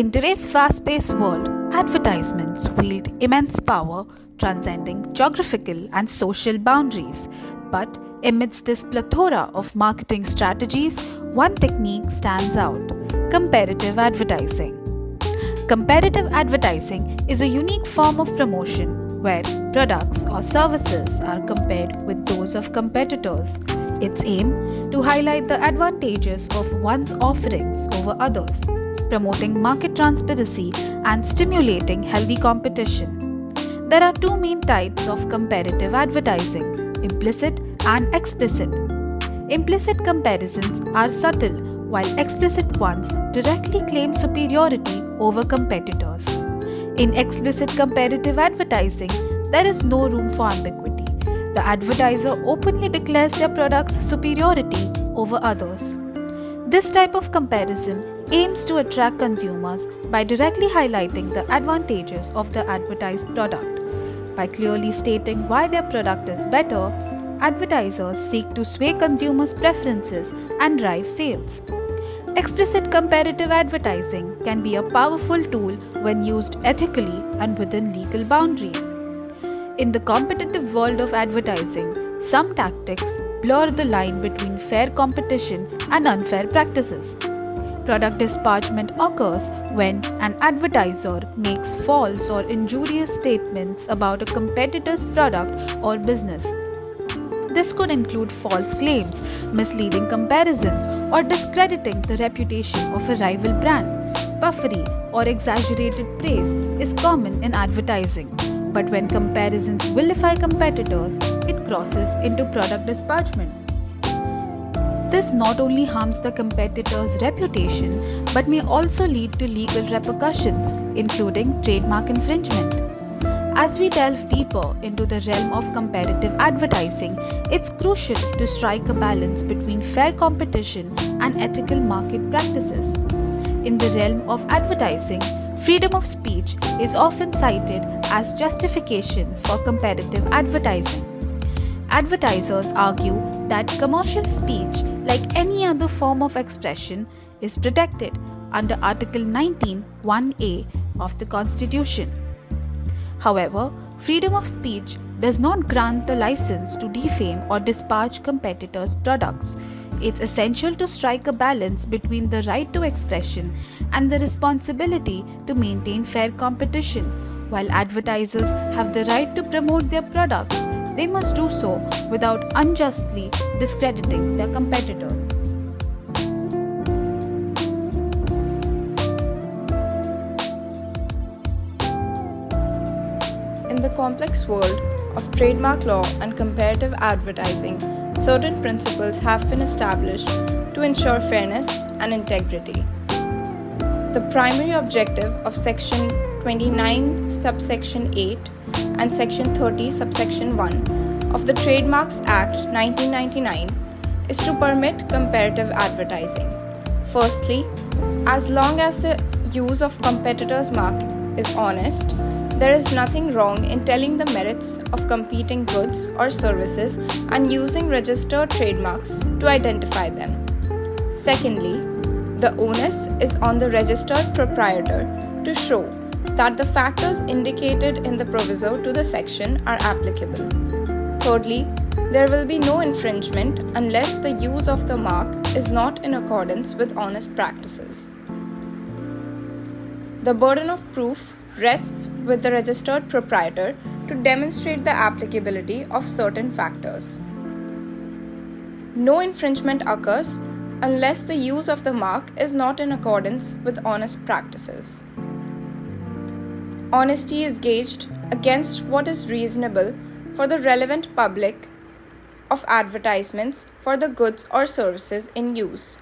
In today's fast paced world, advertisements wield immense power, transcending geographical and social boundaries. But amidst this plethora of marketing strategies, one technique stands out: comparative advertising. Comparative advertising is a unique form of promotion where products or services are compared with those of competitors. Its aim to highlight the advantages of one's offerings over others, promoting market transparency and stimulating healthy competition. There are two main types of comparative advertising: implicit and explicit. Implicit comparisons are subtle, while explicit ones directly claim superiority over competitors. In explicit comparative advertising, there is no room for ambiguity. The advertiser openly declares their product's superiority over others. This type of comparison aims to attract consumers by directly highlighting the advantages of the advertised product. By clearly stating why their product is better, advertisers seek to sway consumers' preferences and drive sales. Explicit comparative advertising can be a powerful tool when used ethically and within legal boundaries. In the competitive world of advertising, some tactics blur the line between fair competition and unfair practices. Product disparagement occurs when an advertiser makes false or injurious statements about a competitor's product or business. This could include false claims, misleading comparisons, or discrediting the reputation of a rival brand. Puffery or exaggerated praise is common in advertising, but when comparisons vilify competitors, it crosses into product disparagement. This not only harms the competitor's reputation but may also lead to legal repercussions, including trademark infringement. As we delve deeper into the realm of comparative advertising, it's crucial to strike a balance between fair competition and ethical market practices. In the realm of advertising, freedom of speech is often cited as justification for comparative advertising. Advertisers argue that commercial speech, like any other form of expression, is protected under Article 19, 1A of the Constitution. However, freedom of speech does not grant a license to defame or disparage competitors' products. It's essential to strike a balance between the right to expression and the responsibility to maintain fair competition. While advertisers have the right to promote their products, they must do so without unjustly discrediting their competitors. In the complex world of trademark law and comparative advertising, certain principles have been established to ensure fairness and integrity. The primary objective of Section 29, subsection 8 and Section 30, subsection 1 of the Trademarks Act 1999 is to permit comparative advertising. Firstly, as long as the use of competitors' mark is honest, there is nothing wrong in telling the merits of competing goods or services and using registered trademarks to identify them. Secondly, the onus is on the registered proprietor to show that the factors indicated in the proviso to the section are applicable. Thirdly, there will be no infringement unless the use of the mark is not in accordance with honest practices. The burden of proof rests with the registered proprietor to demonstrate the applicability of certain factors. No infringement occurs unless the use of the mark is not in accordance with honest practices. Honesty is gauged against what is reasonable for the relevant public of advertisements for the goods or services in use.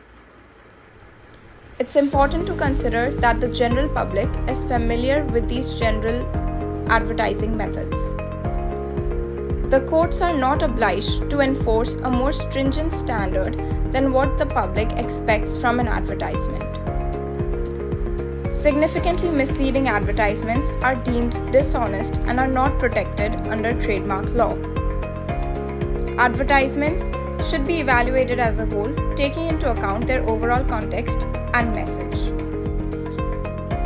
It's important to consider that the general public is familiar with these general advertising methods. The courts are not obliged to enforce a more stringent standard than what the public expects from an advertisement. Significantly misleading advertisements are deemed dishonest and are not protected under trademark law. Advertisements should be evaluated as a whole, taking into account their overall context and message.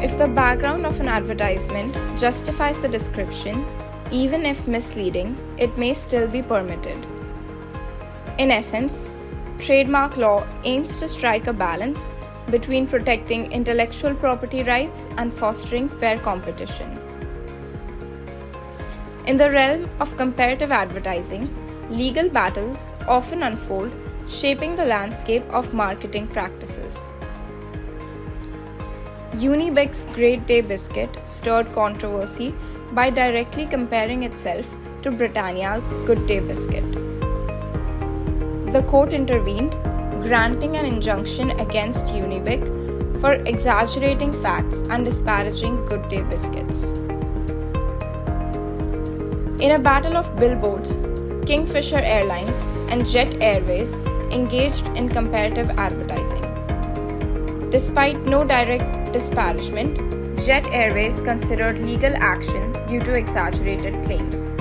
If the background of an advertisement justifies the description, even if misleading, it may still be permitted. In essence, trademark law aims to strike a balance between protecting intellectual property rights and fostering fair competition. In the realm of comparative advertising, legal battles often unfold, shaping the landscape of marketing practices. Unibic's Great Day biscuit stirred controversy by directly comparing itself to Britannia's Good Day biscuit. The court intervened, granting an injunction against Unibic for exaggerating facts and disparaging Good Day biscuits. In a battle of billboards, Kingfisher Airlines and Jet Airways engaged in comparative advertising. Despite no direct disparagement, Jet Airways considered legal action due to exaggerated claims.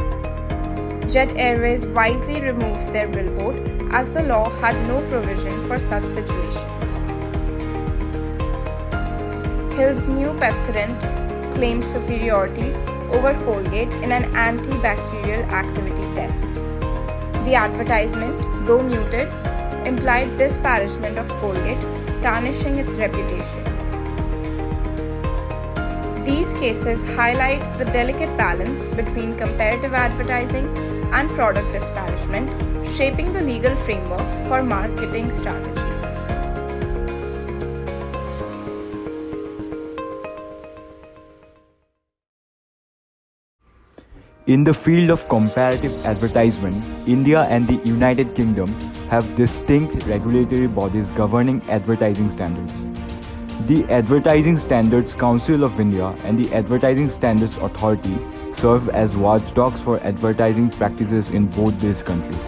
Jet Airways wisely removed their billboard as the law had no provision for such situations. Hill's new Pepsodent claimed superiority over Colgate in an antibacterial activity test. The advertisement, though muted, implied disparagement of Colgate, tarnishing its reputation. These cases highlight the delicate balance between comparative advertising and product disparagement, shaping the legal framework for marketing strategies. In the field of comparative advertisement, India and the United Kingdom have distinct regulatory bodies governing advertising standards. The Advertising Standards Council of India and the Advertising Standards Authority serve as watchdogs for advertising practices in both these countries.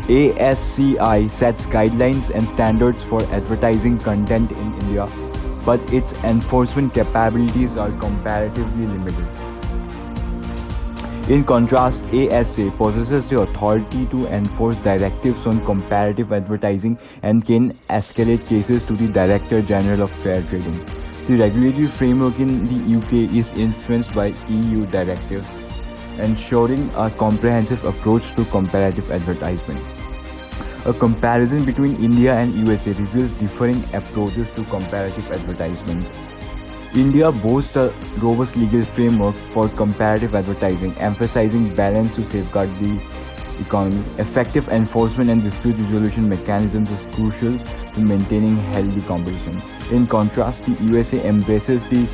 ASCI sets guidelines and standards for advertising content in India, but its enforcement capabilities are comparatively limited. In contrast, ASA possesses the authority to enforce directives on comparative advertising and can escalate cases to the Director General of Fair Trading. The regulatory framework in the UK is influenced by EU directives, ensuring a comprehensive approach to comparative advertisement. A comparison between India and USA reveals differing approaches to comparative advertisement. India boasts a robust legal framework for comparative advertising, emphasizing balance to safeguard the economy. Effective enforcement and dispute resolution mechanisms is crucial to maintaining healthy competition. In contrast, the USA embraces the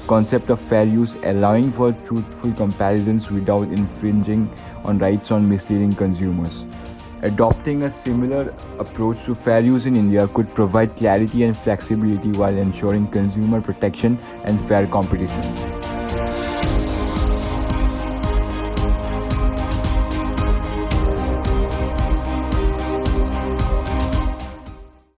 concept of fair use, allowing for truthful comparisons without infringing on rights or misleading consumers. Adopting a similar approach to fair use in India could provide clarity and flexibility while ensuring consumer protection and fair competition.